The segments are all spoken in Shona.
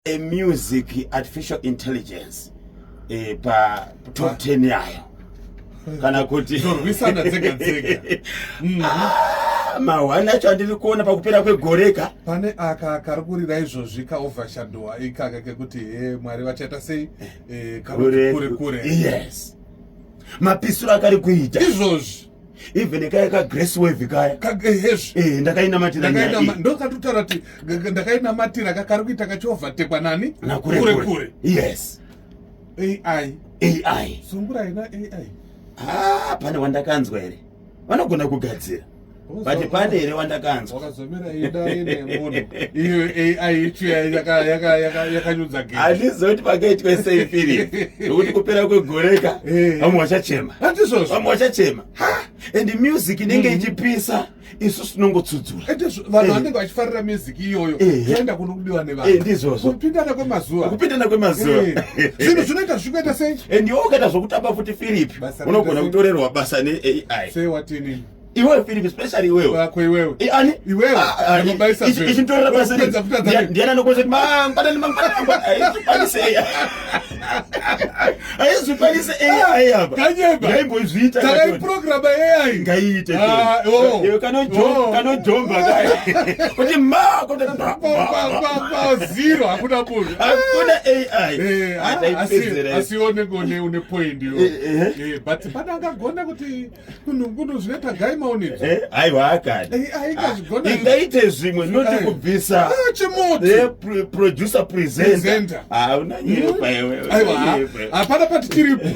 a music artificial intelligence pa top 10 yayo kana kuti rwisana dzega mawana acho andiri kuona pakupera kwegoreka pane aka kari kurira izvozvi kaovershadowa ikaka kekuti mwari vachaita sei kure yes mapisiro akari kuita izvozvi even kaya kagrace wave kaya ndakainamatira ndokatutaura kuti ndakainamatira kakari kuita kachiovhatekwa nani kure yes ai sungura ina ai pane wandakanzwa here vanogona kugadzira but pane here wandakanzwa wakazomera ida ine munhu iyo ai ichuya yakanyudza gei handizoti pakaitwe sei Philip nokuti kupera kwegoreka vamwe vachachema vamwe vachachema and music inenge ichipisa isusu tinongotsudzura vanhu vanenge vachifarira music iyoyo zvaenda kunokudiwa nevanhu ndizvozvo kupindana kwemazuva zvinhu zvinoita zvichikuita sei and iwe ukaita zvokutamba futi Philip unogona kutorerwa basa neai sei watini iwe Philip especially iwewe ani ichitorera basa ndiana nokuti aizvikwanise ai apa ngaimboizviita takaiprograma ai ngaiite kanojomba kaya kuti zero hakuna munhu hakuna ai asionegone une point yo but pana angagona kuti kunhu zvinoita gai maonedzi aiwa akadi ingaite zvimwe noti kubvisa producer presenter unanyepa iwewe hapana pati tiripo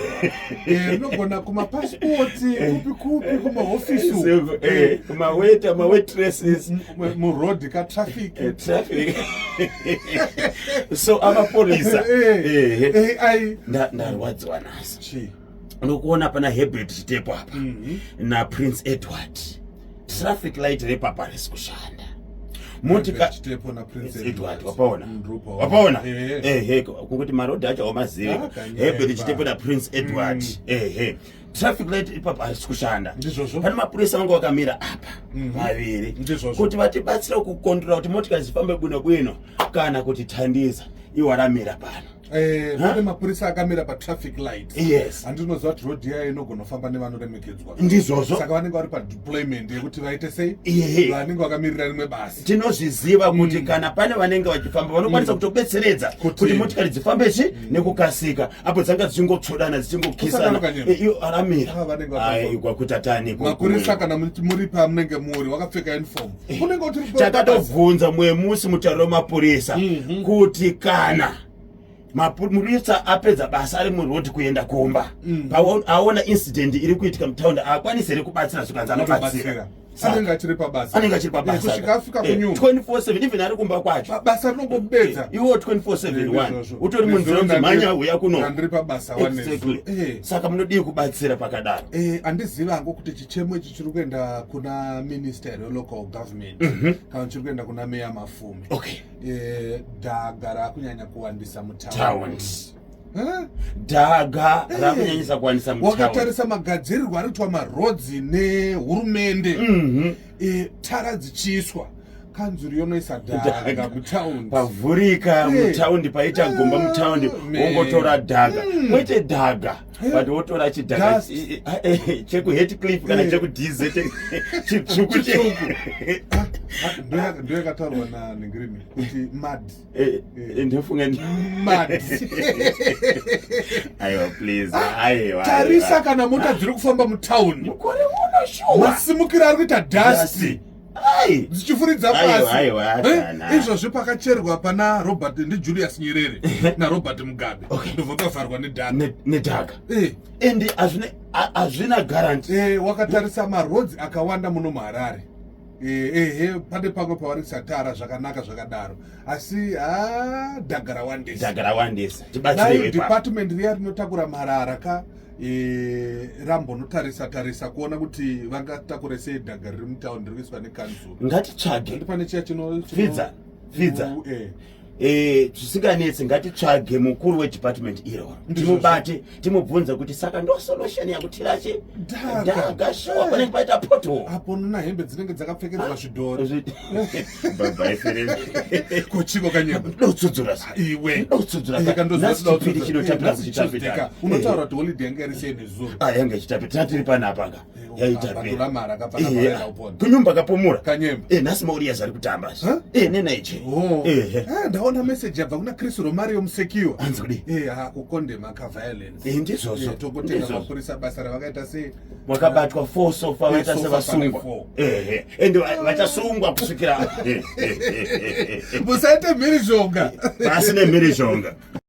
rinogona kumapasipoti kupi kumahofisi kumaweta mawaitress murodhi katraffic so amapolisa ndarwadziwa naso unokuona pana Herbert Chitepo apa na Prince Edward traffic light repapa risi kushanda Edward wapaona kukuti marodhi acho wamazivi Herbert Chitepo na Prince Edward traffic light ipapa harisi kushanda pane mapurisa vanga vakamira apa maviri kuti vatibatsira kukontrola kuti motikari dzifambe bwino kana kuti thandiza iwo aramira pano pane mapurisa akamira patraffic light yes handinoziva kuti rodhi yayo inogona kufamba nevanoremekedzwa ndizvozvo saka vanenge vari padeployment yekuti vaite sei vanenge vakamirira rimwe basi tinozviziva kuti kana pane vanenge vachifamba vanokwanisa kutobetseredza kuti motikari dzifambechi nekukasika apo dzanga dzichingotsvodana dzichingokisana iyo aramira aigwa kuti atani mapurisa kana muri pamunenge muri wakapfeka uniform unenge uti takatovhunza mumwe musi mutauro wemapurisa kuti kana mapurisa apedza basa ari murodhi kuenda kumba aona incident iri kuitika mutaundi akwanisi iri kubatsira zvikanzi anobatsira anenge achiri pabasa kusvika afika kunyumba 24/7 even ari kumba kwacho basa rinongobedza iwo 24/7 utori munzira kuti mhanya uya kuno ndiri pabasa saka munodii kubatsira pakadaro handiziva hangu kuti chichemo ichi chiri kuenda kuna ministry local government kana chiri kuenda kuna meya Mafumi dhaga rakunyanya kuwandisa mutaundi dhaga rakunyanyisa kuwandisa mutaundi wakatarisa magadzirirwo arikuitwa marodzi nehurumende tara dzichiiswa kanzuri yonoisa dhaga mutaundi pavhurika mutaundi paita gomba mutaundi wongotora dhaga mwete dhaga but wotora chidhaga chekuHeathcliff kana chekudz chitsvuku ndoyakataurwa naningirimi kuti mad ndofunga mad aiwa please aiwa tarisa kana mota dziri kufamba mutaundi mukore uno shuwa masimukiro ari kuita dasti dzichifuridza pasi izvozvi pakacherwa pana Robert ndiJulius Nyerere naRobert Mugabe ndobva pavharwa nedhaga and hazvina guarantee wakatarisa marodzi akawanda muno muHarare pane pamwe pavarisa tara zvakanaka zvakadaro asi dhaga rawandisa department riya rinotakura marara rambonotarisa kuona kuti vangatakure sei dhaga riri mutaundi riri kuiswa nekanzuru ngatitsvage pane chiya vidza tisinganetsi ngatitsvage mukuru wedepartment iroro timubate timubvunza kuti saka ndo solution yakutirache dhaga shuwa panenge paita poto apo nona hembe dzinenge dzakapfekedzwa zvidhori kochiko kanyemba ndoutsudzura iwe ndoutsudzura chino chapira kuchitapita unotaura kuti holiday yanga iri sei nezuro yanga ichitapita tiri panapanga yaitapira kunyumba kapomura kanyemba nhasi maurias ari kutamba nenaiche ndaona message yabva kuna Chris Romario musekiwa anzodi kukondema kaviolence ndizvozvo tokutenga mapurisa basa ravakaita sei mwakabatwa force of vaita sevasungwa ende vachasungwa kusvikira musaite mhirizhonga pasine mhirizhonga